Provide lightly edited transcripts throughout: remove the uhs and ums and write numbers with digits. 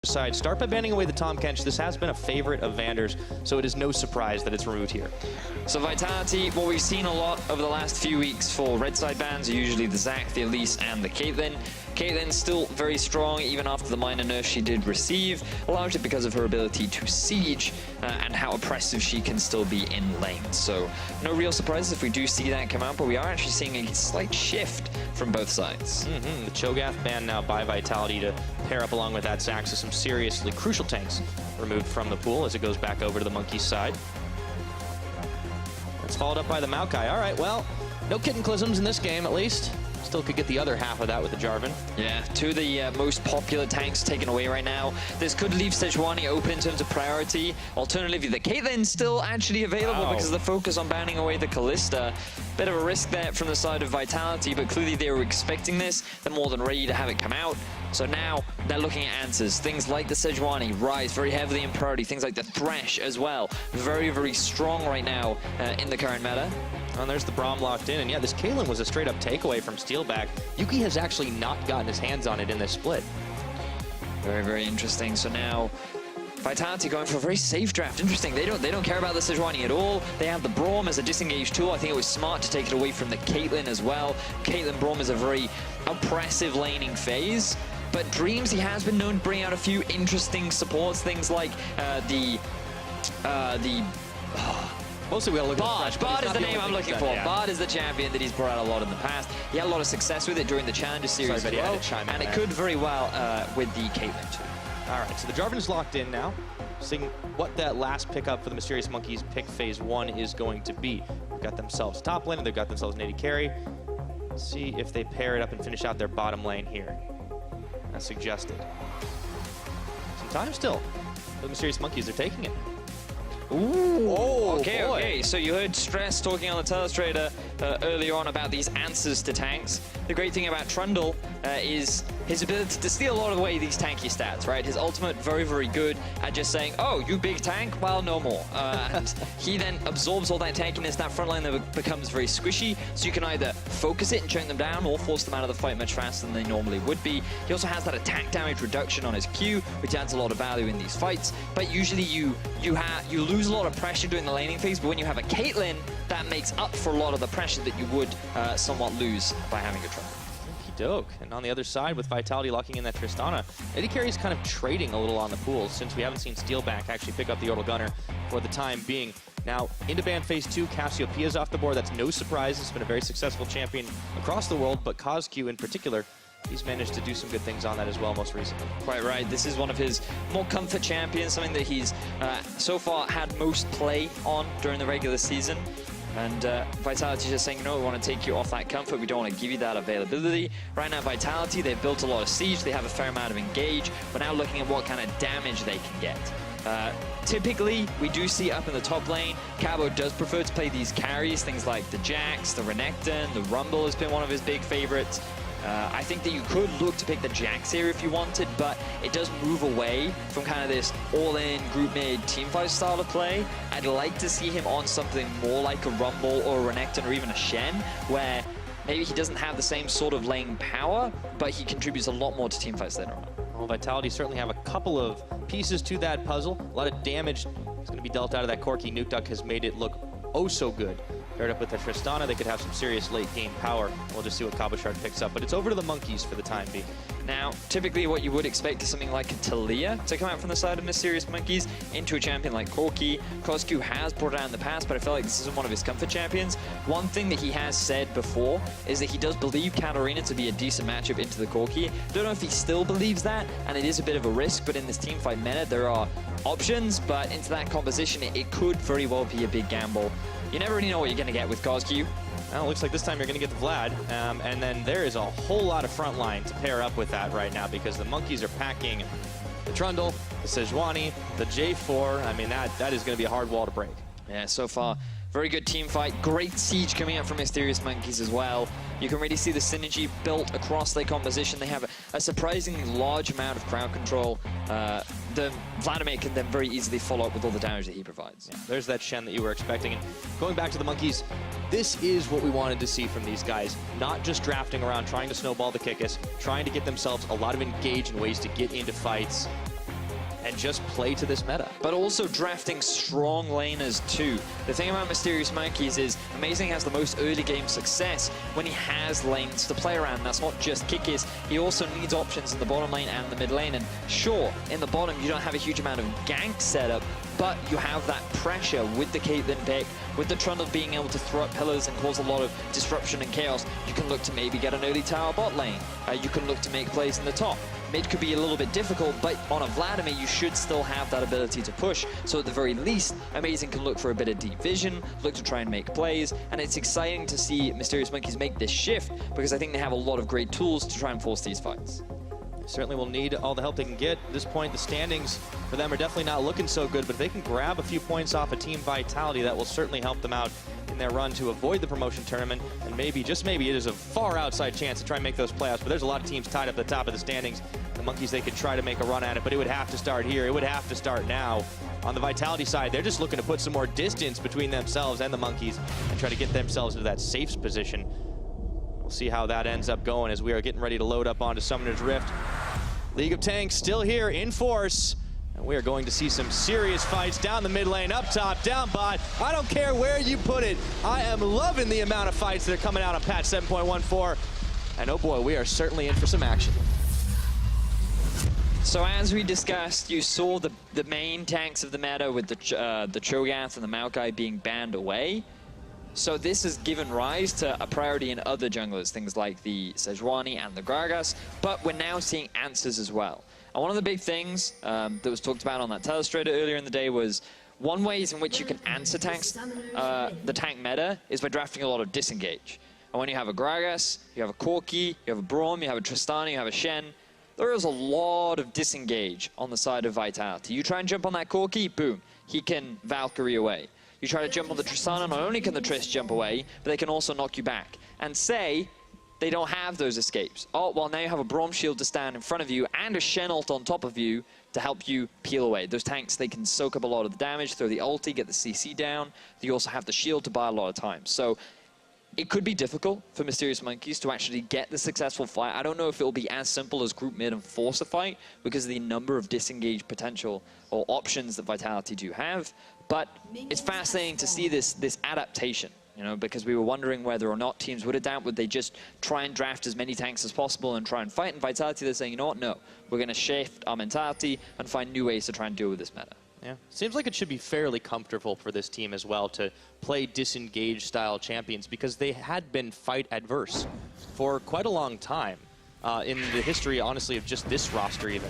side. Start by banning away the Tahm Kench. This has been a favorite of Vander's, so it is no surprise that it's removed here. So Vitality, what we've seen a lot over the last few weeks for red side bans are usually the Zac, the Elise, and the Caitlyn. Caitlyn's still very strong, even after the minor nerf she did receive, largely because of her ability to siege and how oppressive she can still be in lane. So no real surprises if we do see that come out, but we are actually seeing a slight shift from both sides. The Cho'Gath ban now by Vitality to pair up along with that Zac, so some seriously crucial tanks removed from the pool as it goes back over to the Monkey's side. It's followed up by the Maokai. All right, well, no Cataclysms in this game, at least. Still could get the other half of that with the Jarvan. Yeah, two of the most popular tanks taken away right now. This could leave Sejuani open in terms of priority. Alternatively, the Caitlyn's still actually available because of the focus on banning away the Kalista. Bit of a risk there from the side of Vitality, but clearly they were expecting this. They're more than ready to have it come out. So now they're looking at answers. Things like the Sejuani rise very heavily in priority. Things like the Thresh as well. Very, very strong right now in the current meta. And there's the Braum locked in. And yeah, this Caitlyn was a straight up takeaway from Steelback. Yuki has actually not gotten his hands on it in this split. Very, very interesting. So now Vitality going for a very safe draft. Interesting. They don't care about the Sejuani at all. They have the Braum as a disengage tool. I think it was smart to take it away from the Caitlyn as well. Caitlyn Braum is a very oppressive laning phase. But Dreams, he has been known to bring out a few interesting supports. Things like mostly we gotta look Bard. at Bard is the name I'm looking for. Yeah. Bard is the champion that he's brought out a lot in the past. He had a lot of success with it during the Challenger Series as well, and it could very well with the Caitlyn too. All right, so the Jarvan is locked in now. Seeing what that last pickup for the Mysterious Monkeys pick phase 1 is going to be. They've got themselves top lane, and they've got themselves an AD carry. Let's see if they pair it up and finish out their bottom lane here. As suggested. Some time still. The Mysterious Monkeys are taking it. Ooh, oh, okay. So you heard Stress talking on the Telestrator earlier on about these answers to tanks. The great thing about Trundle is his ability to steal a lot of away these tanky stats, right? His ultimate very, very good at just saying, oh, you big tank? Well, no more. And he then absorbs all that tankiness, that front line that becomes very squishy, so you can either focus it and chunk them down or force them out of the fight much faster than they normally would be. He also has that attack damage reduction on his Q, which adds a lot of value in these fights, but usually you lose a lot of pressure during the laning phase, but when you have a Caitlyn, that makes up for a lot of the pressure that you would somewhat lose by having a Trundle. Doke. And on the other side, with Vitality locking in that Tristana, AD Carry's kind of trading a little on the pool since we haven't seen Steelback actually pick up the Yordle Gunner for the time being. Now, into ban phase 2, Cassiopeia's off the board. That's no surprise. It's been a very successful champion across the world, but Cosq in particular, he's managed to do some good things on that as well most recently. Quite right. This is one of his more comfort champions, something that he's so far had most play on during the regular season. And Vitality just saying, no, we want to take you off that comfort. We don't want to give you that availability. Right now, Vitality, they've built a lot of siege. They have a fair amount of engage. We're now looking at what kind of damage they can get. Typically, we do see up in the top lane, Cabo does prefer to play these carries, things like the Jax, the Renekton, the Rumble has been one of his big favorites. I think that you could look to pick the Jax here if you wanted, but it does move away from kind of this all-in, group-made, teamfight style of play. I'd like to see him on something more like a Rumble or a Renekton or even a Shen, where maybe he doesn't have the same sort of lane power, but he contributes a lot more to teamfights later on. Well, Vitality certainly have a couple of pieces to that puzzle. A lot of damage is going to be dealt out of that Corki. Nukeduck has made it look oh so good. Paired up with the Tristana, they could have some serious late-game power. We'll just see what Cabochard picks up, but it's over to the Monkeys for the time being. Now, typically what you would expect is something like a Talia to come out from the side of Mysterious Monkeys into a champion like Corki. Cosq has brought it out in the past, but I feel like this isn't one of his comfort champions. One thing that he has said before is that he does believe Katarina to be a decent matchup into the Corki. Don't know if he still believes that, and it is a bit of a risk, but in this teamfight meta, there are options, but into that composition, it could very well be a big gamble. You never really know what you're going to get with Cosq. Well, it looks like this time you're going to get the Vlad, and then there is a whole lot of front line to pair up with that right now because the Monkeys are packing the Trundle, the Sejuani, the J4. I mean, that is going to be a hard wall to break. Yeah, so far, very good team fight. Great siege coming out from Mysterious Monkeys as well. You can really see the synergy built across their composition. They have a surprisingly large amount of crowd control. Vladimir can then very easily follow up with all the damage that he provides. Yeah, there's that Shen that you were expecting. And going back to the Monkeys, this is what we wanted to see from these guys. Not just drafting around, trying to snowball the Kickus, trying to get themselves a lot of engage and ways to get into fights. and just play to this meta. But also drafting strong laners too. The thing about Mysterious Monkeys is Amazing has the most early game success when he has lanes to play around. That's not just Kikis, he also needs options in the bottom lane and the mid lane. And sure, in the bottom you don't have a huge amount of gank setup, but you have that pressure with the Caitlyn pick, with the Trundle being able to throw up pillars and cause a lot of disruption and chaos. You can look to maybe get an early tower bot lane. You can look to make plays in the top. Mid could be a little bit difficult, but on a Vladimir, you should still have that ability to push. So at the very least, Amazing can look for a bit of deep vision, look to try and make plays. And it's exciting to see Mysterious Monkeys make this shift, because I think they have a lot of great tools to try and force these fights. Certainly will need all the help they can get. At this point, the standings for them are definitely not looking so good, but if they can grab a few points off of Team Vitality, that will certainly help them out in their run to avoid the promotion tournament, and maybe, just maybe, it is a far outside chance to try and make those playoffs, but there's a lot of teams tied up at the top of the standings. The Monkeys, they could try to make a run at it, but it would have to start here. It would have to start now. On the Vitality side, they're just looking to put some more distance between themselves and the Monkeys and try to get themselves into that safe position. We'll see how that ends up going as we are getting ready to load up onto Summoner's Rift. League of Tanks still here in force. And we are going to see some serious fights down the mid lane, up top, down bot. I don't care where you put it. I am loving the amount of fights that are coming out on patch 7.14. And oh boy, we are certainly in for some action. So as we discussed, you saw the main tanks of the meta with the Cho'Gath and the Maokai being banned away. So this has given rise to a priority in other junglers, things like the Sejuani and the Gragas, but we're now seeing answers as well. And one of the big things that was talked about on that Telestrator earlier in the day was one ways in which you can answer tanks, the tank meta, is by drafting a lot of disengage. And when you have a Gragas, you have a Corki, you have a Braum, you have a Tristana, you have a Shen, there is a lot of disengage on the side of Vitality. You try and jump on that Corki, boom, he can Valkyrie away. You try to jump on the Tristana, not only can the Trist jump away, but they can also knock you back. And say they don't have those escapes. Oh, well, now you have a Braum shield to stand in front of you and a Shen ult on top of you to help you peel away. Those tanks, they can soak up a lot of the damage, throw the ulti, get the CC down. You also have the shield to buy a lot of time. So it could be difficult for Mysterious Monkeys to actually get the successful fight. I don't know if it'll be as simple as group mid and force a fight because of the number of disengaged potential or options that Vitality do have. But it's fascinating to see this adaptation, you know, because we were wondering whether or not teams would adapt. Would they just try and draft as many tanks as possible and try and fight? And Vitality, they're saying, you know what, no. We're going to shift our mentality and find new ways to try and deal with this meta. Yeah, seems like it should be fairly comfortable for this team as well to play disengaged style champions because they had been fight adverse for quite a long time in the history, honestly, of just this roster even.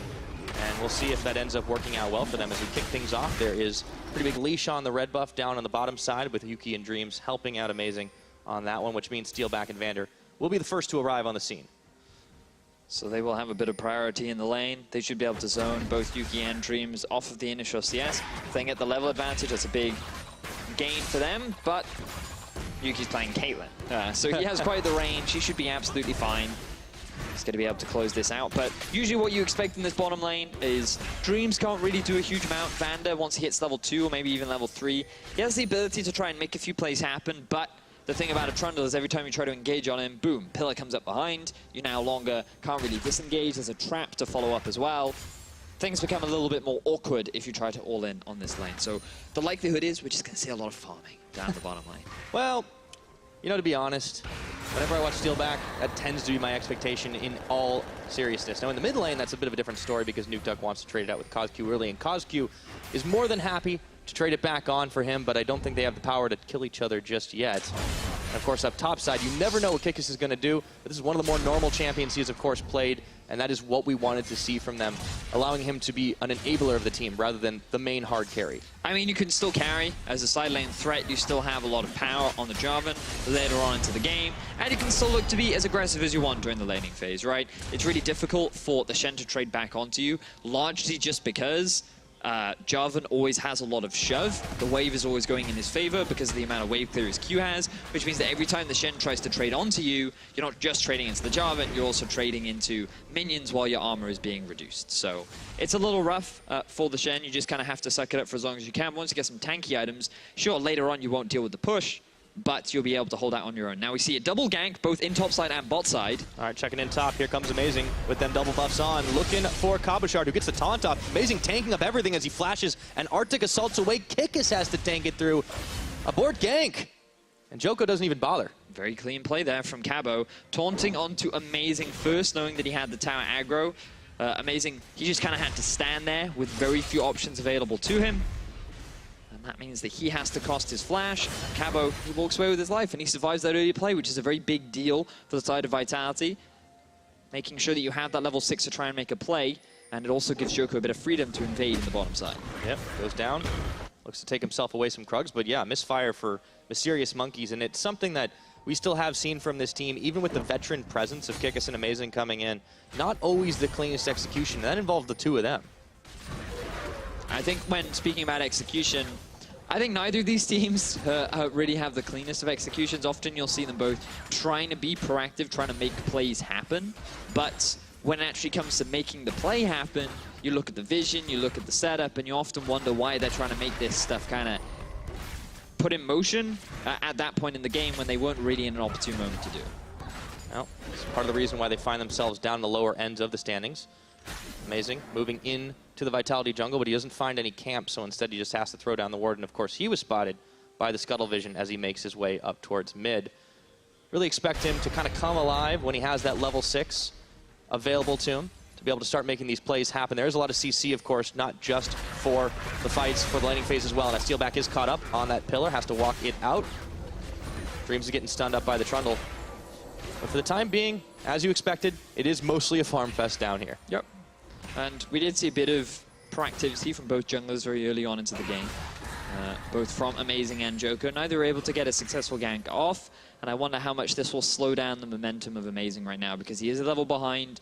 And we'll see if that ends up working out well for them as we kick things off. There is a pretty big leash on the red buff down on the bottom side with Yuki and Dreams helping out Amazing on that one, which means Steelback and Vander will be the first to arrive on the scene. So they will have a bit of priority in the lane. They should be able to zone both Yuki and Dreams off of the initial CS. If they can get the level advantage, that's a big gain for them, but Yuki's playing Caitlyn. So he has quite the range. He should be absolutely fine. He's going to be able to close this out. But usually what you expect in this bottom lane is Dreams can't really do a huge amount. Vander, once he hits level 2 or maybe even level 3, he has the ability to try and make a few plays happen, but the thing about a Trundle is every time you try to engage on him, boom, pillar comes up behind. You now longer can't really disengage. There's a trap to follow up as well. Things become a little bit more awkward if you try to all in on this lane. So the likelihood is we're just going to see a lot of farming down the bottom lane. Well, you know, to be honest, whenever I watch Steelback, that tends to be my expectation in all seriousness. Now, in the mid lane, that's a bit of a different story because Nukeduck wants to trade it out with CosQ early, and CosQ is more than happy to trade it back on for him, but I don't think they have the power to kill each other just yet. And of course, up top side, you never know what Kikis is going to do, but this is one of the more normal champions he has, of course, played, and that is what we wanted to see from them, allowing him to be an enabler of the team rather than the main hard carry. I mean, you can still carry. As a side lane threat, you still have a lot of power on the Jarvan later on into the game, and you can still look to be as aggressive as you want during the laning phase, right? It's really difficult for the Shen to trade back onto you, largely just because Jarvan always has a lot of shove. The wave is always going in his favor because of the amount of wave clear his Q has, which means that every time the Shen tries to trade onto you, you're not just trading into the Jarvan, you're also trading into minions while your armor is being reduced. So it's a little rough for the Shen. You just kind of have to suck it up for as long as you can. Once you get some tanky items, sure, later on you won't deal with the push, but you'll be able to hold out on your own. Now we see a double gank, both in top side and bot side. All right, checking in top. Here comes Amazing with them double buffs on. Looking for Cabochard, who gets the taunt off. Amazing tanking up everything as he flashes, and Arctic assaults away. Kikis has to tank it through. Abort gank. And Joko doesn't even bother. Very clean play there from Cabo. Taunting onto Amazing first, knowing that he had the tower aggro. Amazing, he just kind of had to stand there with very few options available to him. And that means that he has to cost his flash. Cabo, he walks away with his life and he survives that early play, which is a very big deal for the side of Vitality. Making sure that you have that level 6 to try and make a play. And it also gives Joko a bit of freedom to invade in the bottom side. Yep, goes down. Looks to take himself away some Krugs, but yeah, misfire for Mysterious Monkeys. And it's something that we still have seen from this team, even with the veteran presence of Kikis and Amazing coming in. Not always the cleanest execution. That involved the two of them. I think when speaking about execution, I think neither of these teams really have the cleanest of executions. Often you'll see them both trying to be proactive, trying to make plays happen. But when it actually comes to making the play happen, you look at the vision, you look at the setup, and you often wonder why they're trying to make this stuff kind of put in motion at that point in the game when they weren't really in an opportune moment to do it. Well, it's part of the reason why they find themselves down in the lower ends of the standings. Amazing, moving in to the Vitality jungle, but he doesn't find any camp, so instead he just has to throw down the ward. And of course, he was spotted by the Scuttle Vision as he makes his way up towards mid. Really expect him to kind of come alive when he has that level 6 available to him to be able to start making these plays happen. There's a lot of CC, of course, not just for the fights, for the laning phase as well. And that Steelback is caught up on that pillar, has to walk it out. Dreams is getting stunned up by the Trundle. But for the time being, as you expected, it is mostly a farm fest down here. Yep. And we did see a bit of proactivity from both junglers very early on into the game. Both from Amazing and Joko. Neither were able to get a successful gank off. And I wonder how much this will slow down the momentum of Amazing right now, because he is a level behind.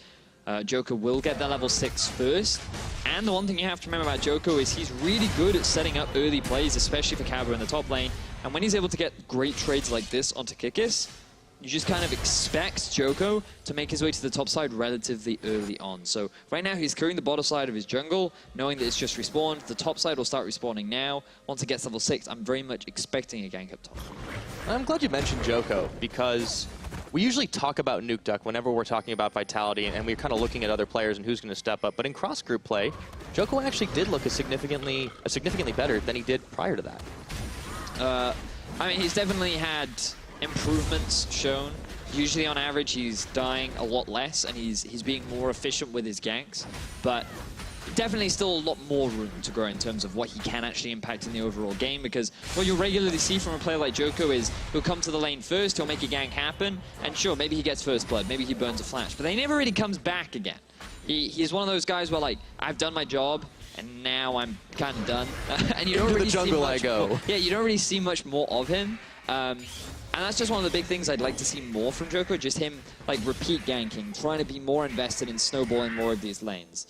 Joko will get that level 6 first. And the one thing you have to remember about Joko is he's really good at setting up early plays, especially for Cabo in the top lane. And when he's able to get great trades like this onto Kikis, you just kind of expect Joko to make his way to the top side relatively early on. So right now he's clearing the bottom side of his jungle, knowing that it's just respawned. The top side will start respawning now. Once it gets level 6, I'm very much expecting a gank up top. I'm glad you mentioned Joko, because we usually talk about Nuke Duck whenever we're talking about Vitality, and we're kind of looking at other players and who's going to step up. But in cross-group play, Joko actually did look significantly better than he did prior to that. I mean, he's definitely had improvements shown. Usually on average he's dying a lot less and he's being more efficient with his ganks, but definitely still a lot more room to grow in terms of what he can actually impact in the overall game, because what you'll regularly see from a player like Joko is he'll come to the lane first, he'll make a gank happen, and sure, maybe he gets first blood, maybe he burns a flash, but then he never really comes back again. He's one of those guys where, like, I've done my job and now I'm kind of done. And you don't really see much more. Yeah, you don't really see much more of him. And that's just one of the big things I'd like to see more from Joko, just him like repeat ganking, trying to be more invested in snowballing more of these lanes.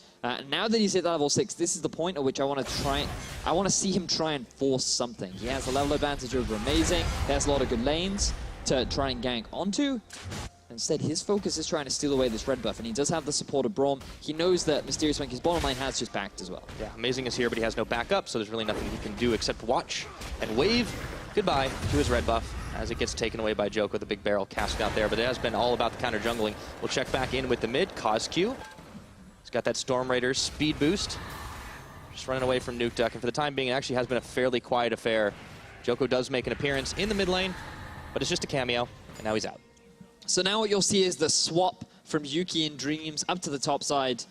Now that he's hit level 6, this is the point at which I want to see him try and force something. He has a level advantage over Amazing, he has a lot of good lanes to try and gank onto. Instead, his focus is trying to steal away this red buff, and he does have the support of Braum. He knows that Mysterious Monkey's bottom lane has just backed as well. Yeah, Amazing is here, but he has no backup, so there's really nothing he can do except watch and wave goodbye to his red buff as it gets taken away by Joko, the big barrel cast out there. But it has been all about the counter jungling. We'll check back in with the mid, Cause Q. He's got that Storm Raider speed boost. Just running away from Nuke Duck, and for the time being, it actually has been a fairly quiet affair. Joko does make an appearance in the mid lane, but it's just a cameo, and now he's out. So now what you'll see is the swap from Yuki and Dreams up to the top side.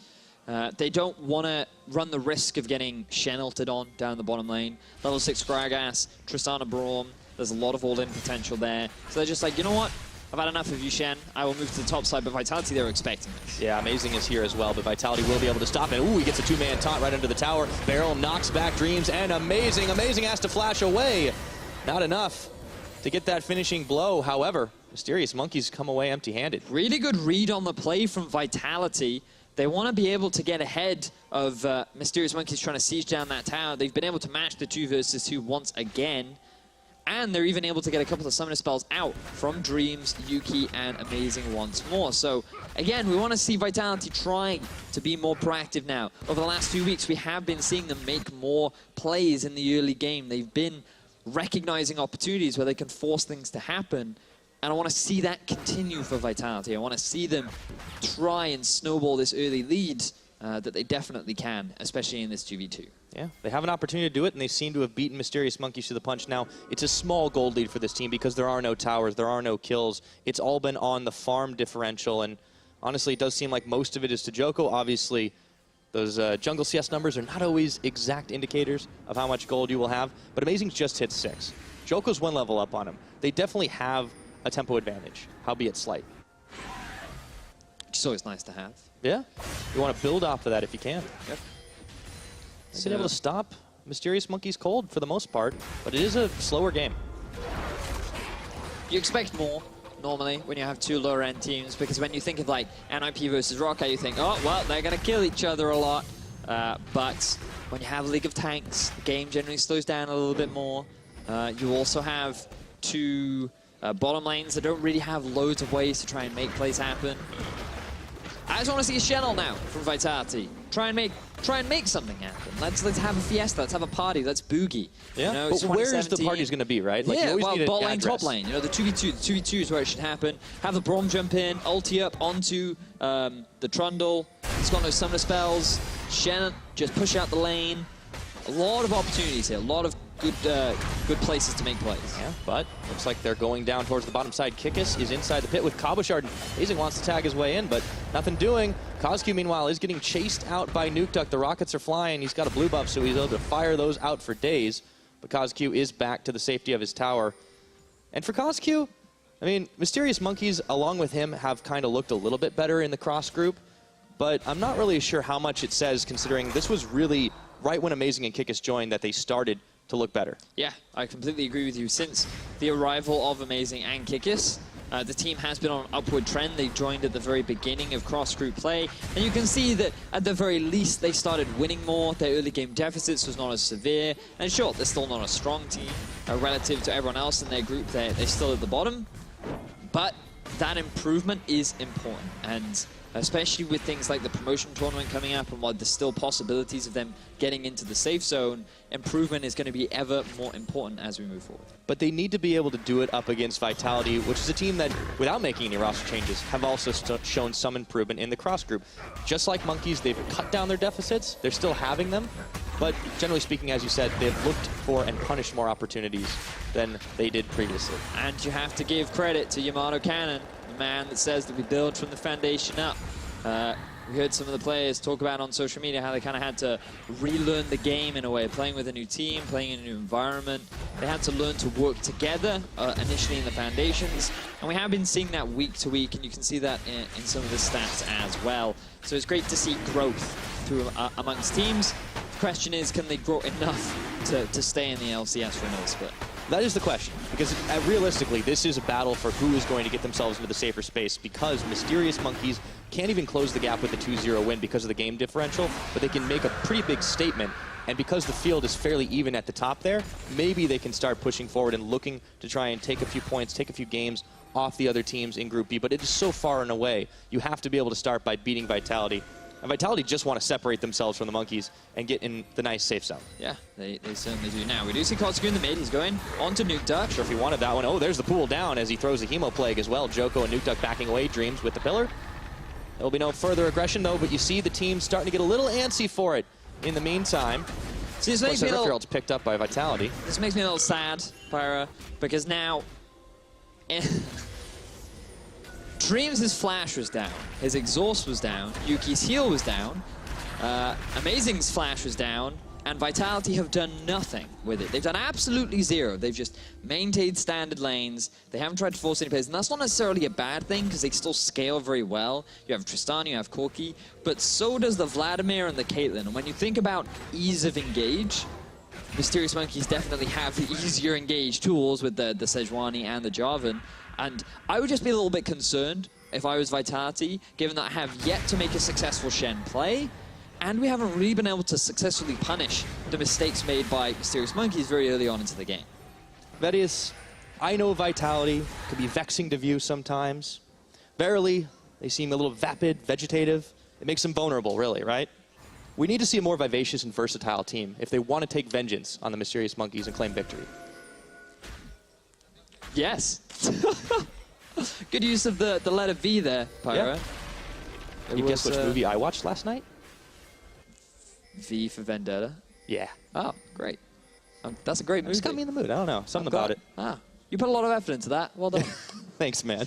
They don't want to run the risk of getting Shen ulted on down the bottom lane. Level 6 Gragas, Tristana Braum, there's a lot of all-in potential there. So they're just like, you know what? I've had enough of you, Shen. I will move to the top side, but Vitality, they were expecting this. Yeah, Amazing is here as well, but Vitality will be able to stop it. Ooh, he gets a two-man taunt right under the tower. Barrel knocks back Dreams, and Amazing has to flash away. Not enough to get that finishing blow. However, Mysterious Monkeys come away empty-handed. Really good read on the play from Vitality. They want to be able to get ahead of Mysterious Monkeys trying to siege down that tower. They've been able to match the 2 versus 2 once again. And they're even able to get a couple of summoner spells out from Dreams, Yuki, and Amazing once more. So, again, we want to see Vitality trying to be more proactive now. Over the last 2 weeks, we have been seeing them make more plays in the early game. They've been recognizing opportunities where they can force things to happen. And I want to see that continue for Vitality. I want to see them try and snowball this early lead that they definitely can, especially in this 2v2. Yeah, they have an opportunity to do it, and they seem to have beaten Mysterious Monkeys to the punch. Now, it's a small gold lead for this team because there are no towers, there are no kills. It's all been on the farm differential, and honestly, it does seem like most of it is to Joko. Obviously, those jungle CS numbers are not always exact indicators of how much gold you will have, but Amazing's just hit 6. Joko's 1 level up on him. They definitely have a tempo advantage, howbeit slight. Which is always nice to have. Yeah, you want to build off of that if you can. Yep. They've been able to stop Mysterious Monkeys cold for the most part, but it is a slower game. You expect more, normally, when you have 2 lower-end teams, because when you think of, like, NIP versus Rocket, you think, oh, well, they're going to kill each other a lot. But when you have League of Tanks, the game generally slows down a little bit more. You also have 2 bottom lanes that don't really have loads of ways to try and make plays happen. I just want to see a channel now from Vitality. Try and make something happen. Let's have a fiesta. Let's have a party. Let's boogie. Yeah. You know, but where is the party's going to be, right? Like, yeah. you always Well, need bot an lane, address. top lane. You know, the 2v2. The 2v2 is where it should happen. Have the Braum jump in, ulti up onto the Trundle. He's got no summoner spells. Shen just push out the lane. A lot of opportunities here. A lot of good places to make plays. Yeah, but looks like they're going down towards the bottom side. Kikis is inside the pit with Cabochard. Amazing wants to tag his way in, but nothing doing. Kozq, meanwhile, is getting chased out by Nuke Duck. The rockets are flying. He's got a blue buff, so he's able to fire those out for days. But Kozq is back to the safety of his tower. And for Kozq, I mean, Mysterious Monkeys, along with him, have kind of looked a little bit better in the cross group, but I'm not really sure how much it says, considering this was really right when Amazing and Kikis joined that they started to look better. Yeah, I completely agree with you. Since the arrival of Amazing and Kikis, the team has been on an upward trend. They joined at the very beginning of cross-group play, and you can see that at the very least they started winning more. Their early game deficits was not as severe, and sure, they're still not a strong team relative to everyone else in their group. They're still at the bottom, but that improvement is important, and especially with things like the promotion tournament coming up and while there's still possibilities of them getting into the safe zone, improvement is going to be ever more important as we move forward. But they need to be able to do it up against Vitality, which is a team that, without making any roster changes, have also shown some improvement in the cross group. Just like Monkeys, they've cut down their deficits. They're still having them. But generally speaking, as you said, they've looked for and punished more opportunities than they did previously. And you have to give credit to Yamato Cannon, the man that says that we build from the foundation up. We heard some of the players talk about on social media how they kind of had to relearn the game in a way, playing with a new team, playing in a new environment. They had to learn to work together initially in the foundations, and we have been seeing that week to week, and you can see that in some of the stats as well. So it's great to see growth through amongst teams. The question is, can they grow enough to stay in the LCS for another split? That is the question, because realistically, this is a battle for who is going to get themselves into the safer space, because Mysterious Monkeys can't even close the gap with a 2-0 win because of the game differential, but they can make a pretty big statement, and because the field is fairly even at the top there, maybe they can start pushing forward and looking to try and take a few points, take a few games off the other teams in Group B, but it is so far and away. You have to be able to start by beating Vitality. And Vitality just want to separate themselves from the Monkeys and get in the nice safe zone. Yeah, they certainly do. Now, we do see Kozq in the mid. He's going on to Nuke Duck. Sure if he wanted that one. Oh, there's the pool down as he throws a Hemo Plague as well. Joko and Nuke Duck backing away. Dreams with the pillar. There will be no further aggression, though, but you see the team starting to get a little antsy for it in the meantime. See, this makes me Riftherald's picked up by Vitality. This makes me a little sad, Pyra, because now... Dreams' flash was down. His exhaust was down. Yuki's heal was down. Amazing's flash was down, and Vitality have done nothing with it. They've done absolutely zero. They've just maintained standard lanes. They haven't tried to force any plays, and that's not necessarily a bad thing because they still scale very well. You have Tristan, you have Corki, but so does the Vladimir and the Caitlyn. And when you think about ease of engage, Mysterious Monkeys definitely have the easier engage tools with the Sejuani and the Jarvan. And I would just be a little bit concerned if I was Vitality, given that I have yet to make a successful Shen play, and we haven't really been able to successfully punish the mistakes made by Mysterious Monkeys very early on into the game. Vedius, I know Vitality can be vexing to view sometimes. Verily, they seem a little vapid, vegetative. It makes them vulnerable, really, right? We need to see a more vivacious and versatile team if they want to take vengeance on the Mysterious Monkeys and claim victory. Yes. Good use of the letter V there, Pyro. Yeah. You guess which movie I watched last night? V for Vendetta. Yeah. Oh, great. That's a great movie. It's got me in the mood. I don't know. Something about it. Ah, you put a lot of effort into that. Well done. Thanks, man.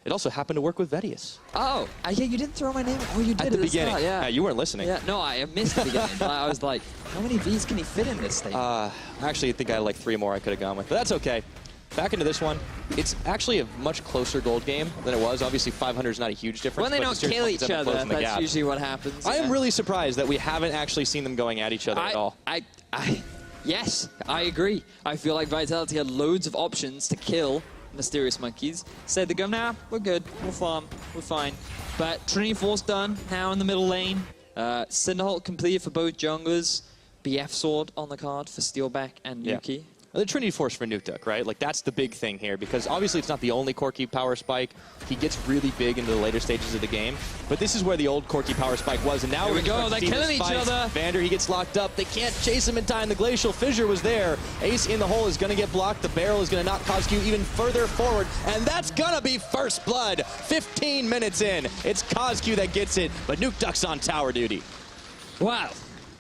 It also happened to work with Vedius. Oh, yeah, you didn't throw my name. Oh, you did at the beginning. Start, yeah. You weren't listening. Yeah, no, I missed the beginning. I was like, how many V's can he fit in this thing? Actually, I think I had like 3 more I could have gone with, but that's okay. Back into this one. It's actually a much closer gold game than it was. Obviously, 500 is not a huge difference. When they don't kill each other, that's usually what happens. I am really surprised that we haven't actually seen them going at each other at all. Yes, I agree. I feel like Vitality had loads of options to kill Mysterious Monkeys. Said they go, nah, we're good, we're farm, we're fine. But Trinity Force done, now in the middle lane. Cinderholt completed for both junglers. BF Sword on the card for Steelback and Nuki. Yeah. The Trinity Force for Nukeduck, right? Like, that's the big thing here, because obviously it's not the only Corki power spike. He gets really big into the later stages of the game, but this is where the old Corki power spike was, and now here we go, they're killing each other. Vander, he gets locked up. They can't chase him in time. The Glacial Fissure was there. Ace in the hole is going to get blocked. The barrel is going to knock Kozku even further forward, and that's going to be first blood. 15 minutes in. It's Kozku that gets it, but Nukeduck's on tower duty. Wow.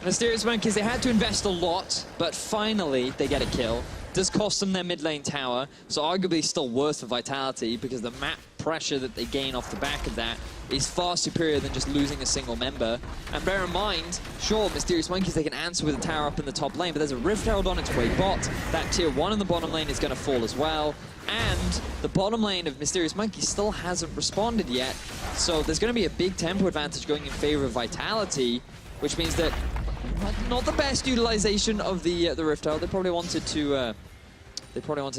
Mysterious Monkeys, they had to invest a lot, but finally they get a kill. Does cost them their mid lane tower, so arguably still worse for Vitality because the map pressure that they gain off the back of that is far superior than just losing a single member. And bear in mind, sure, Mysterious Monkeys, they can answer with a tower up in the top lane, but there's a Rift Herald on its way bot. That tier 1 in the bottom lane is going to fall as well. And the bottom lane of Mysterious Monkeys still hasn't responded yet, so there's going to be a big tempo advantage going in favor of Vitality, which means that not the best utilization of the Rift Herald. They probably wanted to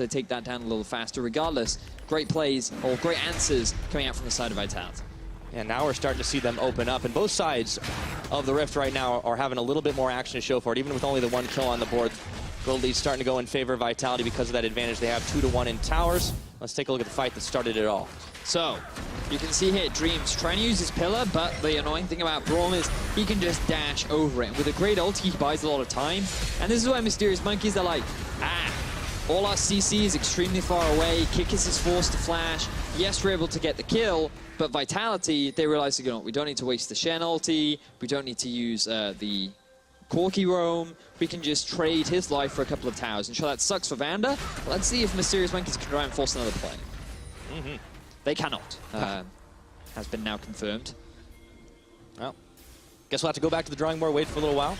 take that down a little faster. Regardless, great plays or great answers coming out from the side of Vitality. And now we're starting to see them open up, and both sides of the Rift right now are having a little bit more action to show for it, even with only the 1 kill on the board. Gold Lead's starting to go in favor of Vitality because of that advantage they have 2-1 in towers. Let's take a look at the fight that started it all. So, you can see here, Dreams trying to use his pillar, but the annoying thing about Braum is he can just dash over it. With a great ult, he buys a lot of time. And this is why Mysterious Monkeys are like, all our CC is extremely far away, Kikis is forced to flash. Yes, we're able to get the kill, but Vitality, they realize, you know, we don't need to waste the Shen ulti, we don't need to use the Corki roam, we can just trade his life for a couple of towers. And sure, that sucks for Vander. Let's see if Mysterious Monkeys can try and force another play. They cannot. Has been now confirmed. Well, guess we'll have to go back to the drawing board, wait for a little while.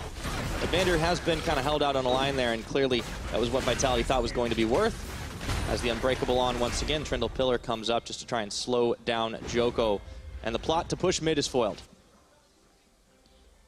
Vander has been kind of held out on a line there, and clearly that was what Vitality thought was going to be worth. As the Unbreakable on once again, Trindle Pillar comes up just to try and slow down Joko. And the plot to push mid is foiled.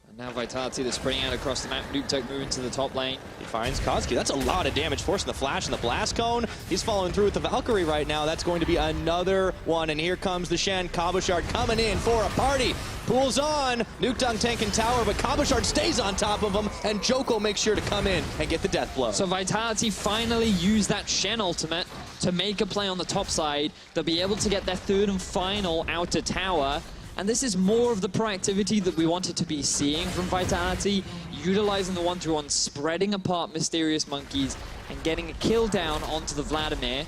And now Vitality, they're spreading out across the map. Nukeduck moving to the top lane. He finds Kozku. That's a lot of damage, forcing the flash and the blast cone. He's following through with the Valkyrie right now. That's going to be another one. And here comes the Shen. Cabochard coming in for a party. Pulls on. Nukeduck tanking tower, but Cabochard stays on top of him, and Joko makes sure to come in and get the death blow. So Vitality finally used that Shen ultimate to make a play on the top side. They'll be able to get their third and final outer tower. And this is more of the proactivity that we wanted to be seeing from Vitality, utilizing the 1-3-1, spreading apart Mysterious Monkeys, and getting a kill down onto the Vladimir.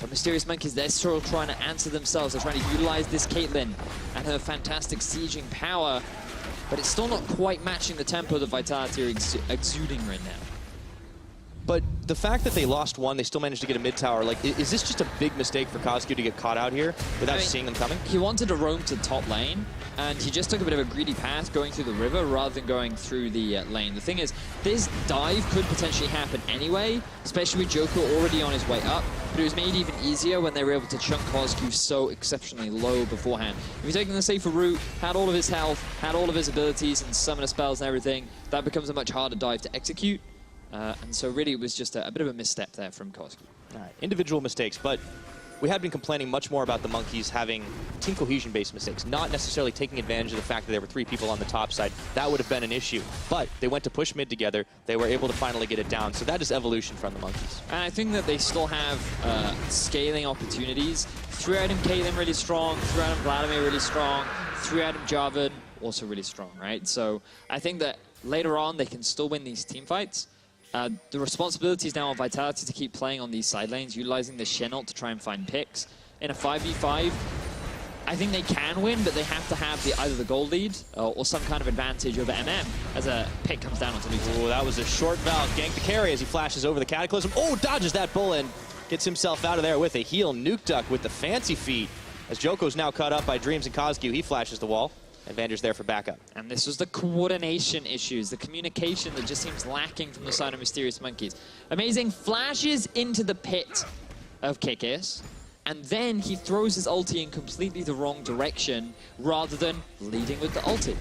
But Mysterious Monkeys, they're still trying to answer themselves. They're trying to utilize this Caitlyn and her fantastic sieging power, but it's still not quite matching the tempo that Vitality are exuding right now. But the fact that they lost one, they still managed to get a mid tower, like, is this just a big mistake for Kozku to get caught out here without seeing them coming? He wanted to roam to top lane, and he just took a bit of a greedy path going through the river rather than going through the lane. The thing is, this dive could potentially happen anyway, especially with Joko already on his way up, but it was made even easier when they were able to chunk Kozku so exceptionally low beforehand. If you're taking the safer route, had all of his health, had all of his abilities and summoner spells and everything, that becomes a much harder dive to execute. And so really it was just a bit of a misstep there from Kozku. All right, individual mistakes, but we had been complaining much more about the Monkeys having team cohesion-based mistakes, not necessarily taking advantage of the fact that there were 3 people on the top side. That would have been an issue, but they went to push mid together. They were able to finally get it down, so that is evolution from the Monkeys. And I think that they still have scaling opportunities. 3-item Caitlyn really strong, 3-item Vladimir really strong, 3-item Jarvan also really strong, right? So I think that later on they can still win these team fights. The responsibility is now on Vitality to keep playing on these side lanes, utilizing the Shen ult to try and find picks. In a 5v5, I think they can win, but they have to have either the gold lead or some kind of advantage over MM as a pick comes down onto Nuke. Oh, that was a short Val. Gank the carry as he flashes over the Cataclysm. Oh, dodges that bull and gets himself out of there with a heal. Nuke with the fancy feet. As Joko's now caught up by Dreams and Kozgu, he flashes the wall. And Vander's there for backup. And this was the coordination issues, the communication that just seems lacking from the side of Mysterious Monkeys. Amazing flashes into the pit of Kikis, and then he throws his ulti in completely the wrong direction rather than leading with the ulti.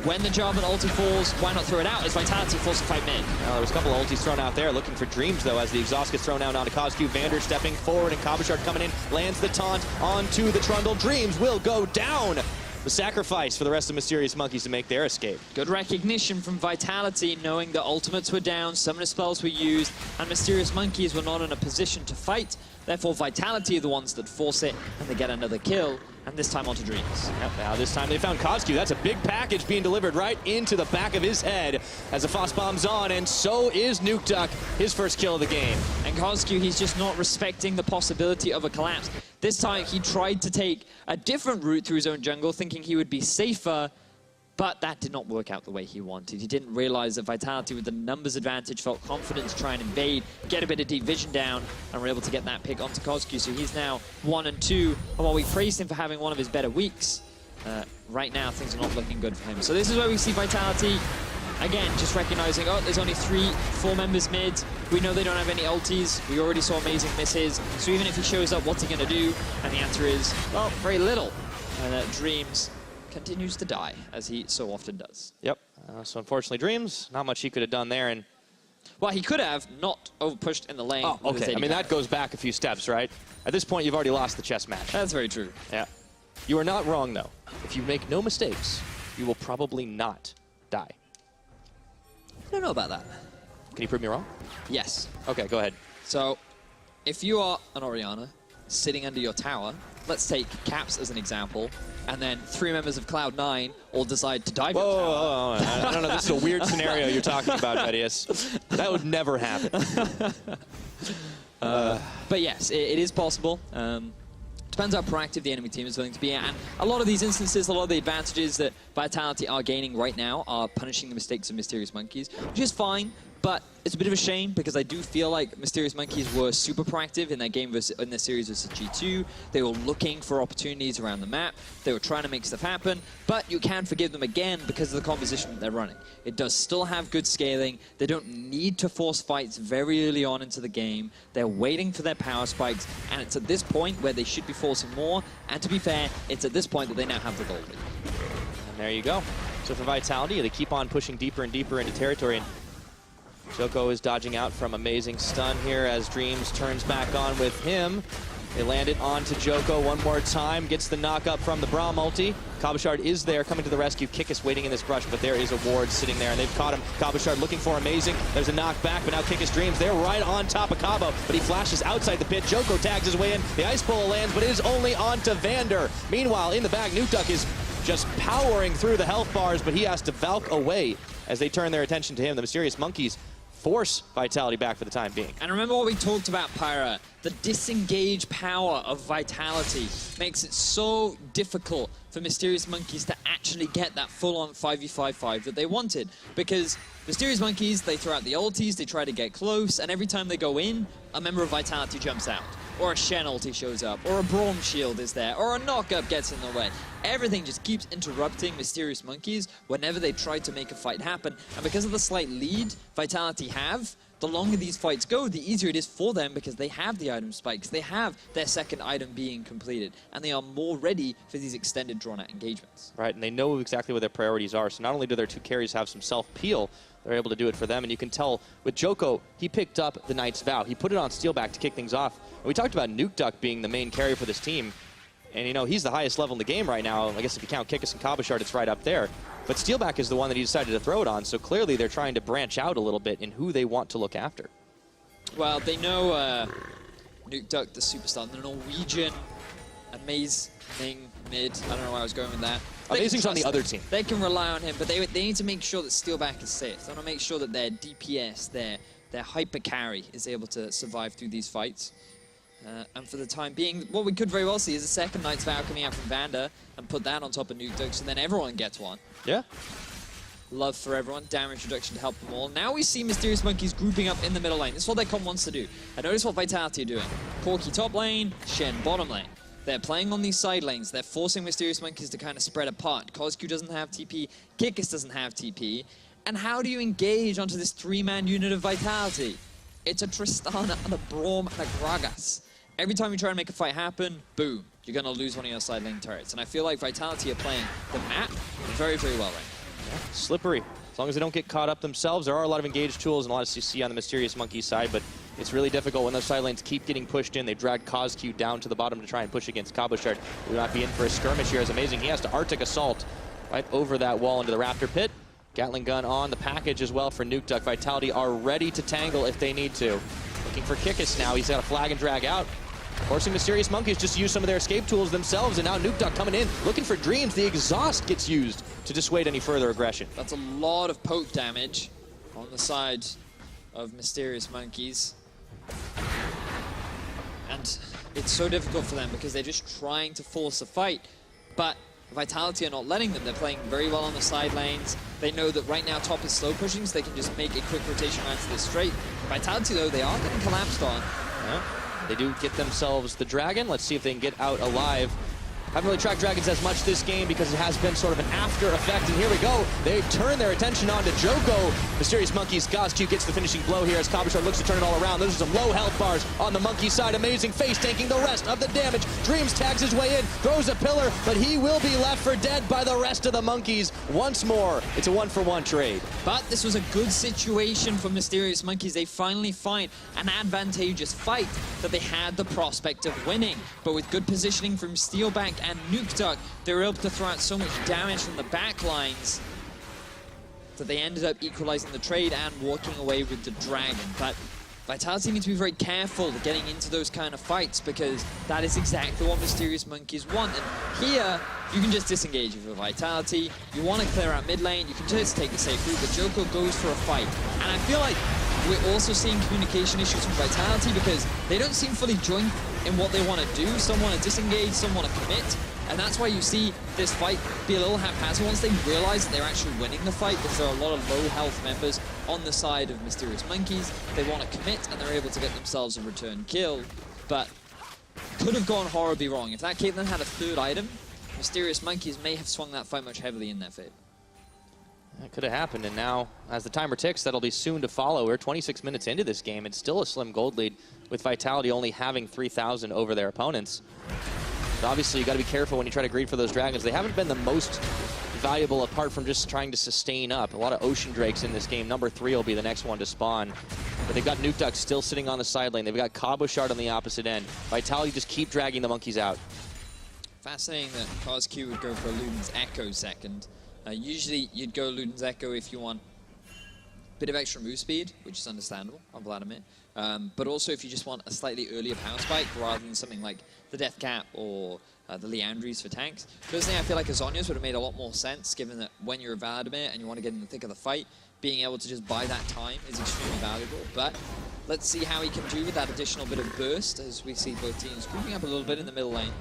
When the Jarvan ulti falls, why not throw it out as Vitality forced to fight mid? Well, there was a couple of ultis thrown out there, looking for Dreams, though, as the exhaust gets thrown out onto Kozgu. Vander stepping forward, and Kabashard coming in, lands the taunt onto the Trundle. Dreams will go down. The sacrifice for the rest of Mysterious Monkeys to make their escape. Good recognition from Vitality, knowing the ultimates were down, summoner spells were used, and Mysterious Monkeys were not in a position to fight. Therefore, Vitality are the ones that force it, and they get another kill, and this time onto Dreams. Yep, now this time they found Kozgu. That's a big package being delivered right into the back of his head as the Frost Bomb's on, and so is Nuke, his first kill of the game. And Kozgu, he's just not respecting the possibility of a collapse. This time, he tried to take a different route through his own jungle, thinking he would be safer, but that did not work out the way he wanted. He didn't realize that Vitality, with the numbers advantage, felt confident to try and invade, get a bit of deep vision down, and were able to get that pick onto Kozgu. So he's now 1 and 2. And while we praised him for having one of his better weeks, right now things are not looking good for him. So this is where we see Vitality, again, just recognizing, oh, there's only 3-4 members mid. We know they don't have any ultis. We already saw amazing misses. So even if he shows up, what's he going to do? And the answer is, well, very little. And Dreams continues to die, as he so often does. Yep. So unfortunately, Dreams, not much he could have done there. And well, he could have not over-pushed in the lane. oh, okay. I mean, that goes back a few steps, right? At this point, you've already lost the chess match. That's very true. Yeah. You are not wrong, though. If you make no mistakes, you will probably not die. I don't know about that. Can you prove me wrong? Yes. Okay, go ahead. So, if you are an Orianna sitting under your tower, let's take Caps as an example, and then 3 members of Cloud9 all decide to dive your tower. I don't know, this is a weird scenario you're talking about, Vedius. That would never happen. But yes, it is possible. Depends how proactive the enemy team is willing to be. And a lot of these instances, a lot of the advantages that Vitality are gaining right now are punishing the mistakes of Mysterious Monkeys, which is fine. But it's a bit of a shame because I do feel like Mysterious Monkeys were super proactive in that game in their series versus G2. They were looking for opportunities around the map. They were trying to make stuff happen. But you can forgive them again because of the composition that they're running. It does still have good scaling. They don't need to force fights very early on into the game. They're waiting for their power spikes. And it's at this point where they should be forcing more. And to be fair, it's at this point that they now have the gold lead. And there you go. So for Vitality, they keep on pushing deeper and deeper into territory. And Joko is dodging out from amazing stun here as Dreams turns back on with him. They land it onto Joko one more time, gets the knock up from the Braum ulti. Kabashard is there, coming to the rescue. Kikis waiting in this brush, but there is a ward sitting there, and they've caught him. Kabashard looking for amazing. There's a knock back, but now Kikis Dreams, they're right on top of Cabo, but he flashes outside the pit. Joko tags his way in. The Ice Bowl lands, but it is only onto Vander. Meanwhile, in the back, Nuke is just powering through the health bars, but he has to Valk away as they turn their attention to him. The Mysterious Monkeys force Vitality back for the time being. And remember what we talked about, Pyra. The disengage power of Vitality makes it so difficult for Mysterious Monkeys to actually get that full-on 5v5 that they wanted. Because Mysterious Monkeys, they throw out the ultis, they try to get close, and every time they go in, a member of Vitality jumps out. Or a Shen ulti shows up, or a Braum shield is there, or a knockup gets in the way. Everything just keeps interrupting Mysterious Monkeys whenever they try to make a fight happen. And because of the slight lead Vitality have, the longer these fights go, the easier it is for them because they have the item spikes, they have their second item being completed, and they are more ready for these extended drawn-out engagements. Right, and they know exactly what their priorities are, so not only do their 2 carries have some self-peel, they're able to do it for them, and you can tell with Joko, he picked up the Knight's Vow. He put it on Steelback to kick things off. And we talked about Nuke being the main carry for this team, and you know, he's the highest level in the game right now. I guess if you count Kikis and Kabashard, it's right up there. But Steelback is the one that he decided to throw it on, so clearly they're trying to branch out a little bit in who they want to look after. Well, they know Nuke, the superstar, the Norwegian amazing mid. I don't know where I was going with that. Amazing's on the other team. They can rely on him, but they need to make sure that Steelback is safe. They want to make sure that their DPS, their their hyper carry is able to survive through these fights. And for the time being, what we could very well see is a second Knight's Vow coming out from Vanda and put that on top of Nuke Duck, so then everyone gets one. Yeah. Love for everyone, damage reduction to help them all. Now we see Mysterious Monkeys grouping up in the middle lane. This is what their comp wants to do. And notice what Vitality are doing. Corki top lane, Shen bottom lane. They're playing on these side lanes. They're forcing Mysterious Monkeys to kind of spread apart. Kozq doesn't have TP, Kikis doesn't have TP. And how do you engage onto this three-man unit of Vitality? It's a Tristana and a Braum and a Gragas. Every time you try to make a fight happen, boom, you're going to lose one of your side lane turrets. And I feel like Vitality are playing the map very, very well right now. Yeah, slippery. As long as they don't get caught up themselves, there are a lot of engaged tools and a lot of CC on the Mysterious Monkey side, but it's really difficult when those side lanes keep getting pushed in. They dragged Kozq down to the bottom to try and push against Cabochard. We might be in for a skirmish here. It's amazing. He has to Arctic Assault right over that wall into the Raptor Pit. Gatling gun on the package as well for Nuke Duck. Vitality are ready to tangle if they need to. Looking for Kikis now. He's got a flag and drag out. Forcing Mysterious Monkeys just to use some of their escape tools themselves, and now Nuke Duck coming in, looking for Dreams. The exhaust gets used to dissuade any further aggression. That's a lot of poke damage on the side of Mysterious Monkeys. And it's so difficult for them because they're just trying to force a fight, but Vitality are not letting them. They're playing very well on the side lanes. They know that right now top is slow pushing, so they can just make a quick rotation around to this straight. Vitality, though, they are getting collapsed on. Yeah. They do get themselves the Dragon. Let's see if they can get out alive. Haven't really tracked Dragons as much this game because it has been sort of an after effect. And here we go. They turn their attention on to Joko. Mysterious Monkeys, Kozq gets the finishing blow here as Cabochard looks to turn it all around. Those are some low health bars on the Monkey side. Amazing face tanking the rest of the damage. Dreams tags his way in, throws a pillar, but he will be left for dead by the rest of the Monkeys. Once more, it's a 1-for-1 trade. But this was a good situation for Mysterious Monkeys. They finally find an advantageous fight that they had the prospect of winning. But with good positioning from Steelback and Nuke Duck, they were able to throw out so much damage from the back lines that they ended up equalizing the trade and walking away with the Dragon. But Vitality need to be very careful getting into those kind of fights because that is exactly what Mysterious Monkeys want. And here, you can just disengage with your Vitality. You want to clear out mid lane, you can just take the safe route, but Joko goes for a fight. And I feel like we're also seeing communication issues from Vitality because they don't seem fully joined in what they want to do. Some want to disengage, some want to commit. And that's why you see this fight be a little haphazard once they realize that they're actually winning the fight because there are a lot of low health members on the side of Mysterious Monkeys. They want to commit and they're able to get themselves a return kill. But could have gone horribly wrong. If that Caitlyn had a third item, Mysterious Monkeys may have swung that fight much heavily in their favor. That could have happened, and now, as the timer ticks, that'll be soon to follow. We're 26 minutes into this game. It's still a slim gold lead, with Vitality only having 3,000 over their opponents. But obviously, you got to be careful when you try to greed for those Dragons. They haven't been the most valuable apart from just trying to sustain up. A lot of Ocean Drakes in this game. Number 3 will be the next one to spawn. But they've got Nuke Duck still sitting on the side lane. They've got Cabochard on the opposite end. Vitality just keep dragging the Monkeys out. Fascinating that Kozq would go for Luden's Echo second. Usually you'd go Luden's Echo if you want a bit of extra move speed, which is understandable, I'll gladly admit. But also if you just want a slightly earlier power spike rather than something like the Death Cap or the Liandry's for tanks. Personally, I feel like a Zhonya's would have made a lot more sense given that when you're a Vladimir and you want to get in the thick of the fight, being able to just buy that time is extremely valuable. But let's see how he can do with that additional bit of burst as we see both teams grouping up a little bit in the middle lane.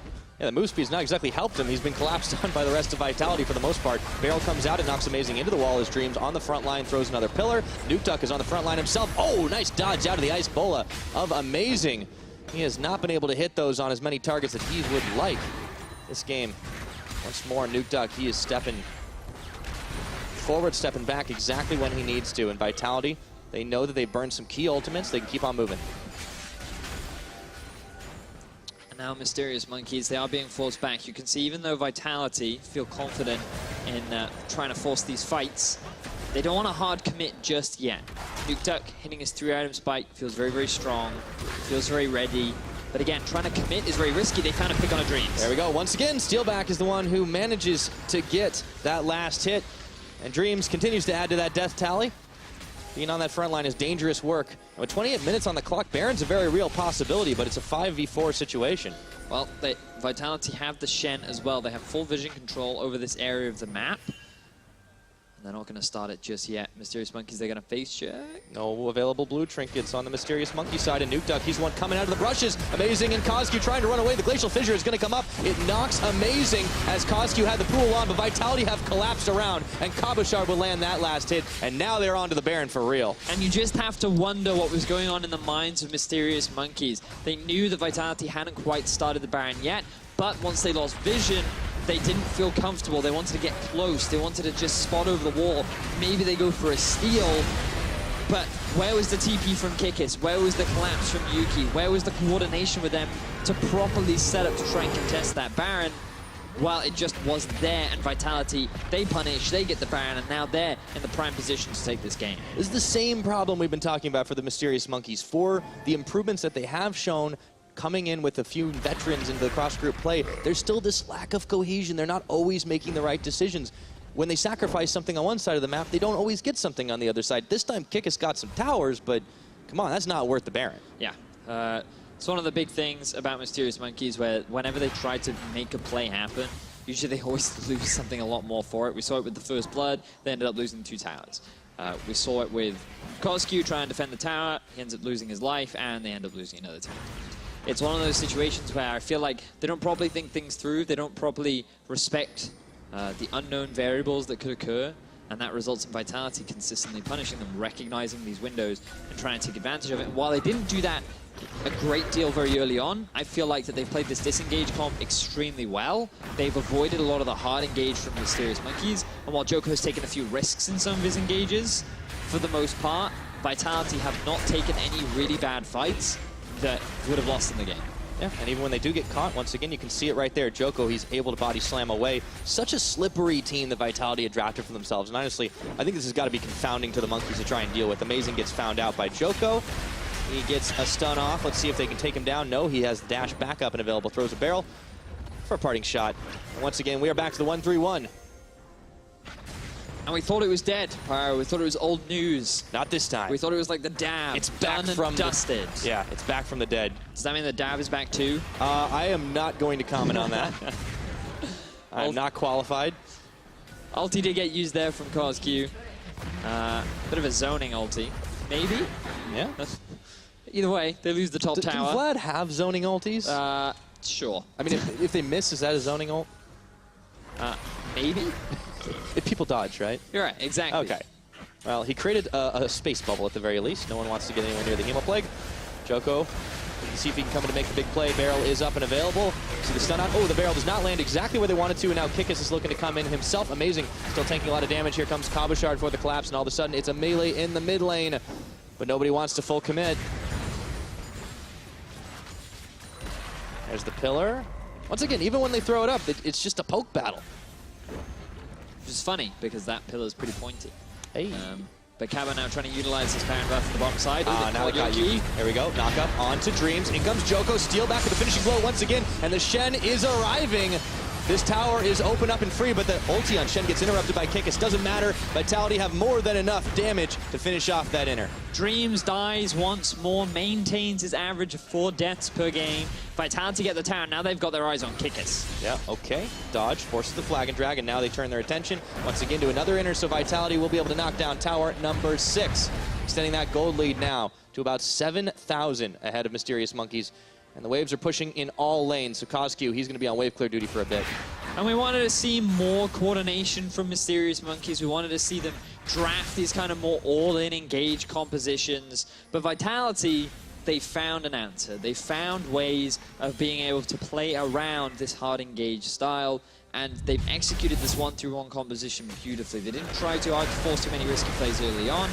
Yeah, the move speed's not exactly helped him. He's been collapsed on by the rest of Vitality for the most part. Barrel comes out and knocks Amazing into the wall as Dreams on the front line, throws another pillar. Nuke Duck is on the front line himself. Oh, nice dodge out of the Ice Bola of Amazing. He has not been able to hit those on as many targets as he would like this game. Once more, Nuke Duck, he is stepping forward, stepping back exactly when he needs to. And Vitality, they know that they burned some key ultimates. They can keep on moving. Now Mysterious Monkeys, they are being forced back. You can see even though Vitality feel confident in trying to force these fights, they don't want a hard commit just yet. Nuke Duck hitting his 3-item spike feels very, very strong, feels very ready. But again, trying to commit is very risky. They found a pick on a Dreams. There we go. Once again, Steelback is the one who manages to get that last hit. And Dreams continues to add to that death tally. Being on that front line is dangerous work. And with 28 minutes on the clock, Baron's a very real possibility, but it's a 5v4 situation. Well, Vitality have the Shen as well. They have full vision control over this area of the map. They're not going to start it just yet. Mysterious Monkeys, they're going to face check. No available blue trinkets on the Mysterious Monkey side. And Nuke Duck, he's the one coming out of the brushes. Amazing, and Kozku trying to run away. The Glacial Fissure is going to come up. It knocks Amazing as Kozku had the pool on, but Vitality have collapsed around, and Cabochard will land that last hit. And now they're on to the Baron for real. And you just have to wonder what was going on in the minds of Mysterious Monkeys. They knew that Vitality hadn't quite started the Baron yet, but once they lost vision, they didn't feel comfortable. They wanted to get close. They wanted to just spot over the wall. Maybe they go for a steal, but where was the TP from Kikis? Where was the collapse from Yuki? Where was the coordination with them to properly set up to try and contest that Baron? Well, it just wasn't there, and Vitality, they punish, they get the Baron, and now they're in the prime position to take this game. This is the same problem we've been talking about for the Mysterious Monkeys. For the improvements that they have shown, coming in with a few veterans into the cross-group play, there's still this lack of cohesion. They're not always making the right decisions. When they sacrifice something on one side of the map, they don't always get something on the other side. This time, Kikis got some towers, but come on, that's not worth the Baron. Yeah. It's one of the big things about Mysterious Monkeys, where whenever they try to make a play happen, usually they always lose something a lot more for it. We saw it with the First Blood. They ended up losing 2 towers. We saw it with Kozku trying to defend the tower. He ends up losing his life, and they end up losing another tower. It's one of those situations where I feel like they don't properly think things through. They don't properly respect the unknown variables that could occur, and that results in Vitality consistently punishing them, recognizing these windows and trying to take advantage of it. And while they didn't do that a great deal very early on, I feel like that they've played this disengage comp extremely well. They've avoided a lot of the hard engage from Mysterious Monkeys, and while Joko has taken a few risks in some of his engages, for the most part, Vitality have not taken any really bad fights that would have lost in the game. Yeah, and even when they do get caught, once again, you can see it right there. Joko, he's able to body slam away. Such a slippery team that Vitality had drafted for themselves. And honestly, I think this has got to be confounding to the Monkeys to try and deal with. Amazing gets found out by Joko. He gets a stun off. Let's see if they can take him down. No, he has the dash back up and available. Throws a barrel for a parting shot. And once again, we are back to the 1-3-1. And we thought it was dead. We thought it was old news. Not this time. We thought it was like the dab. It's back done from and dusted. Yeah, it's back from the dead. Does that mean the dab is back too? I am not going to comment on that. I'm not qualified. Ulti did get used there from Kozku. Bit of a zoning ulti. Maybe? Yeah. Either way, they lose the top tower. Do Vlad have zoning ultis? Sure. I mean, if they miss, is that a zoning ult? Maybe? If people dodge, right? You're right, exactly. Okay. Well, he created a space bubble at the very least. No one wants to get anywhere near the Hemoplague. Joko, you can see if he can come in to make the big play. Barrel is up and available. See the stun out. Oh, the barrel does not land exactly where they wanted to, and now Kikis is looking to come in himself. Amazing. Still taking a lot of damage. Here comes Cabochard for the collapse, and all of a sudden it's a melee in the mid lane. But nobody wants to full commit. There's the pillar. Once again, even when they throw it up, it's just a poke battle. Which is funny, because that pillar is pretty pointy. Hey. But Cabo now trying to utilize his Baron buff from the bottom side. Now it got Yuki. There we go. Knock up onto Dreams. In comes Joko. Steal back with the finishing blow once again. And the Shen is arriving. This tower is open up and free, but the ulti on Shen gets interrupted by Kikis. Doesn't matter. Vitality have more than enough damage to finish off that inner. Dreams dies once more, maintains his average of 4 deaths per game. Vitality get the tower. Now they've got their eyes on Kikis. Yeah, okay. Dodge, forces the flag and drag, and now they turn their attention once again to another inner, so Vitality will be able to knock down tower number 6. Extending that gold lead now to about 7,000 ahead of Mysterious Monkeys. And the waves are pushing in all lanes, so Kozku, he's going to be on wave clear duty for a bit. And we wanted to see more coordination from Mysterious Monkeys. We wanted to see them draft these kind of more all-in engage compositions. But Vitality, they found an answer. They found ways of being able to play around this hard engage style, and they've executed this 1-3-1 composition beautifully. They didn't try too hard to force too many risky plays early on.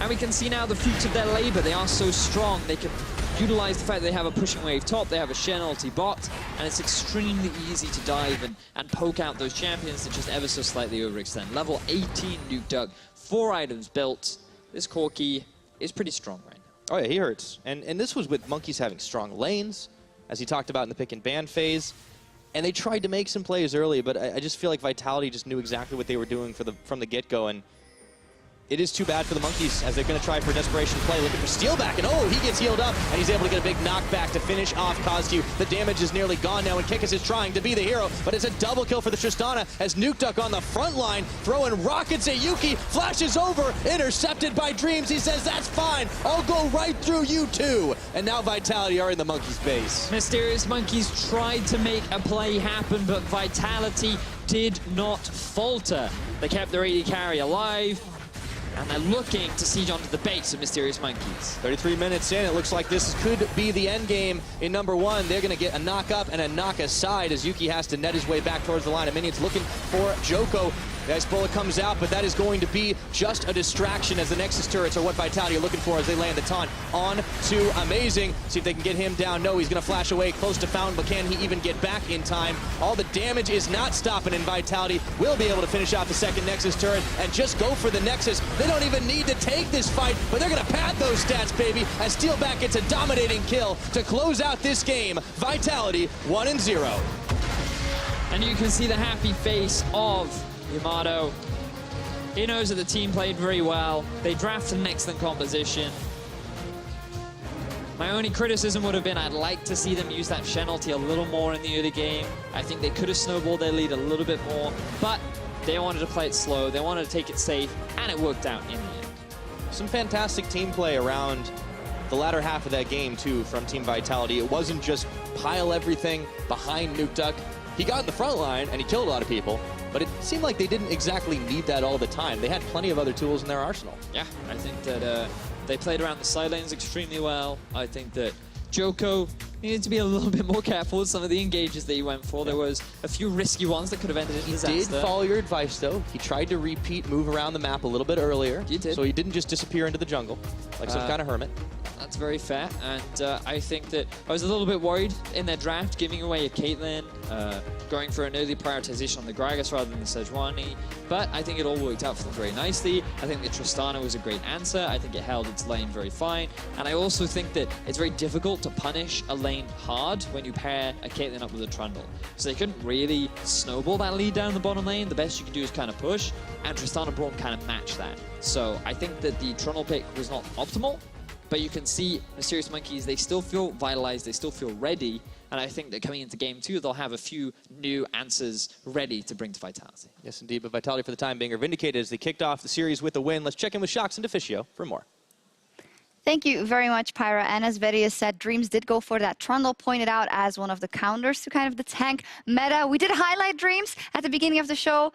And we can see now the fruits of their labor. They are so strong. They can utilize the fact that they have a pushing wave top, they have a Shen ulti bot, and it's extremely easy to dive and poke out those champions that just ever so slightly overextend. Level 18 Nuke Duck, 4 items built. This Corki is pretty strong right now. Oh yeah, he hurts. And this was with Monkeys having strong lanes, as he talked about in the pick and ban phase. And they tried to make some plays early, but I just feel like Vitality just knew exactly what they were doing from the get-go. And it is too bad for the Monkeys as they're going to try for a desperation play, looking for steal back, and oh, he gets healed up, and he's able to get a big knockback to finish off Kozq. The damage is nearly gone now, and Kikus is trying to be the hero, but it's a double kill for the Tristana as Nukeduck on the front line, throwing rockets at Yuki, flashes over, intercepted by Dreams. He says, that's fine, I'll go right through you too. And now Vitality are in the Monkeys' base. Mysterious Monkeys tried to make a play happen, but Vitality did not falter. They kept their AD carry alive, and they're looking to siege onto the base of Mysterious Monkeys. 33 minutes in, it looks like this could be the end game in number one. They're going to get a knock up and a knock aside as Yuki has to net his way back towards the line of minions, looking for Joko. The Ice Bullet comes out, but that is going to be just a distraction as the Nexus turrets are what Vitality are looking for as they land the taunt on to Amazing. See if they can get him down. No, he's going to flash away close to Fountain, but can he even get back in time? All the damage is not stopping, and Vitality will be able to finish out the second Nexus turret and just go for the Nexus. They don't even need to take this fight, but they're going to pad those stats, baby, as Steelback gets a dominating kill to close out this game. Vitality 1-0. And you can see the happy face of Yamato. He knows that the team played very well. They drafted an excellent composition. My only criticism would have been I'd like to see them use that Shen ulti a little more in the early game. I think they could have snowballed their lead a little bit more, but they wanted to play it slow, they wanted to take it safe, and it worked out in the end. Some fantastic team play around the latter half of that game, too, from Team Vitality. It wasn't just pile everything behind Nukeduck. He got in the front line, and he killed a lot of people, but it seemed like they didn't exactly need that all the time. They had plenty of other tools in their arsenal. Yeah, I think that they played around the side lanes extremely well. I think that Joko needed to be a little bit more careful with some of the engages that he went for. There was a few risky ones that could have ended in disaster. He did follow your advice, though. He tried to move around the map a little bit earlier. He did. So he didn't just disappear into the jungle like some kind of hermit. That's very fair, and I think that I was a little bit worried in their draft, giving away a Caitlyn, going for an early prioritization on the Gragas rather than the Sejuani, but I think it all worked out for them very nicely. I think the Tristana was a great answer. I think it held its lane very fine, and I also think that it's very difficult to punish a lane hard when you pair a Caitlyn up with a Trundle. So they couldn't really snowball that lead down the bottom lane. The best you could do is kind of push, and Tristana Braum kind of matched that. So I think that the Trundle pick was not optimal, but you can see Mysterious Monkeys, they still feel vitalized, they still feel ready, and I think that coming into game two, they'll have a few new answers ready to bring to Vitality. Yes, indeed, but Vitality for the time being are vindicated as they kicked off the series with a win. Let's check in with Shox and Deficio for more. Thank you very much, Pyra. And as Verius said, Dreams did go for that. Trundle pointed out as one of the counters to kind of the tank meta. We did highlight Dreams at the beginning of the show.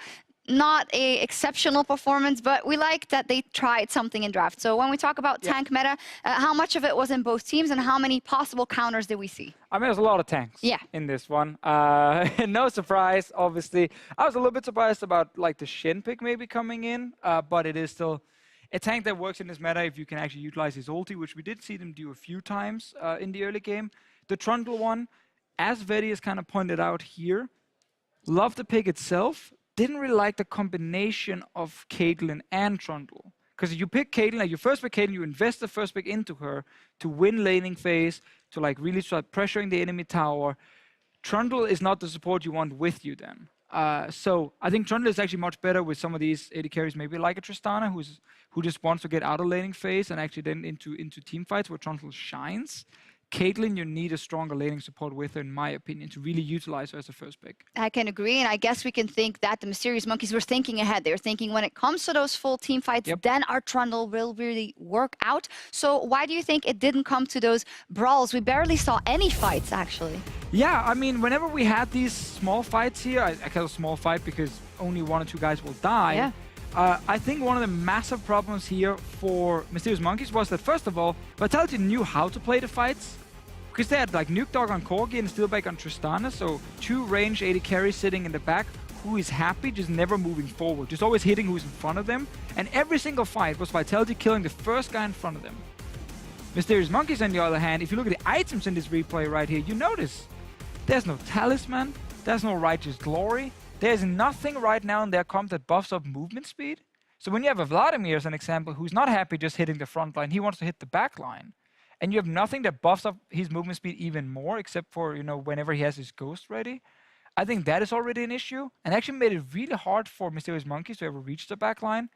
Not a exceptional performance, but we like that they tried something in draft. So when we talk about tank meta, how much of it was in both teams and how many possible counters did we see? I mean, there's a lot of tanks in this one. No surprise, obviously. I was a little bit surprised about like the Shin pick maybe coming in, but it is still a tank that works in this meta if you can actually utilize his ulti, which we did see them do a few times in the early game. The Trundle one, as Vedi has kind of pointed out here, love the pick itself. Didn't really like the combination of Caitlyn and Trundle. Because if you pick Caitlyn, like you first pick Caitlyn, you invest the first pick into her to win laning phase, to like really start pressuring the enemy tower. Trundle is not the support you want with you then. So I think Trundle is actually much better with some of these AD carries, maybe like a Tristana, who just wants to get out of laning phase and actually then into team fights where Trundle shines. Caitlyn, you need a stronger laning support with her, in my opinion, to really utilize her as a first pick. I can agree, and I guess we can think that the Mysterious Monkeys were thinking ahead. They were thinking when it comes to those full team fights, then our Trundle will really work out. So why do you think it didn't come to those brawls? We barely saw any fights, actually. Yeah, I mean, whenever we had these small fights here, I call it a small fight because only one or two guys will die. Yeah. I think one of the massive problems here for Mysterious Monkeys was that, first of all, Vitality knew how to play the fights. Because they had like Nukeduck on Corgi and Steelback on Tristana, so two range AD carries sitting in the back who is happy, just never moving forward, just always hitting who's in front of them. And every single fight was Vitality killing the first guy in front of them. Mysterious Monkeys, on the other hand, if you look at the items in this replay right here, you notice there's no Talisman, there's no Righteous Glory, there's nothing right now in their comp that buffs up movement speed. So when you have a Vladimir as an example, who's not happy just hitting the front line, he wants to hit the back line. And you have nothing that buffs up his movement speed even more, except for, you know, whenever he has his Ghost ready. I think that is already an issue, and actually made it really hard for Mysterious Monkeys to ever reach the back line.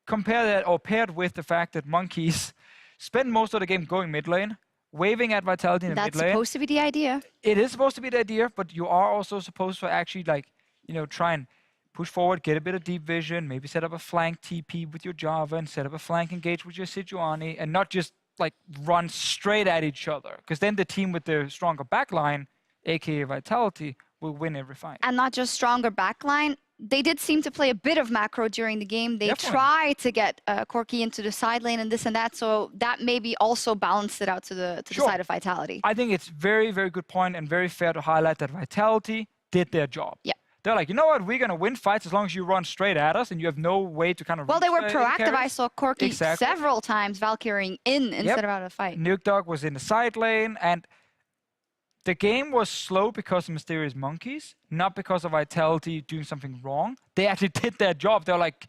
compare that, or paired with the fact that Monkeys spend most of the game going mid lane, waving at Vitality in the mid That's lane. supposed to be the idea. It is supposed to be the idea, but you are also supposed to actually, like, try and push forward, get a bit of deep vision, maybe set up a flank TP with your Java and set up a flank engage with your Sejuani, and not just like run straight at each other. Because then the team with the stronger backline, aka Vitality, will win every fight. And not just stronger backline. They did seem to play a bit of macro during the game. They Definitely. tried to get Corki into the side lane and this and that, so that maybe also balanced it out to the Sure. side of Vitality. I think it's very, very good point and very fair to highlight that Vitality did their job. Yeah. They're like, you know what, we're going to win fights as long as you run straight at us and you have no way to kind of Well, they were reach the proactive. I carries. saw Corki Exactly. several times Valkyrieing in instead of out of the fight. Nuke Dog was in the side lane, and the game was slow because of Mysterious Monkeys, not because of Vitality doing something wrong. They actually did their job. They're like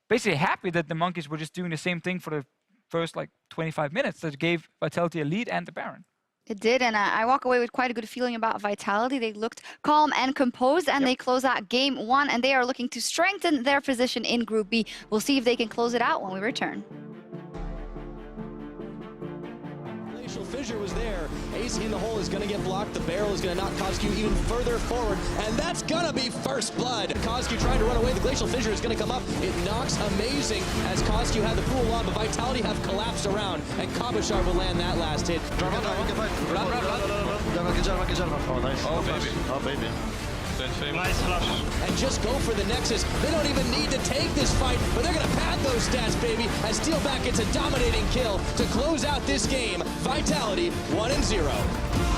basically happy that the Monkeys were just doing the same thing for the first like 25 minutes that gave Vitality a lead and the Baron. It did, and I walk away with quite a good feeling about Vitality. They looked calm and composed, and they close out game 1, and they are looking to strengthen their position in Group B. We'll see if they can close it out when we return. Fissure was there. AC in the hole is going to get blocked. The barrel is going to knock Kozku even further forward, and that's going to be first blood. Kozku trying to run away. The Glacial Fissure is going to come up. It knocks amazing as Kozku had the pool on, but Vitality have collapsed around, and Kabashar will land that last hit. Run. Oh, baby. Oh, baby. Nice flush. And just go for the Nexus. They don't even need to take this fight, but they're going to pad those stats, baby, as Steelback gets a dominating kill to close out this game. Vitality 1-0.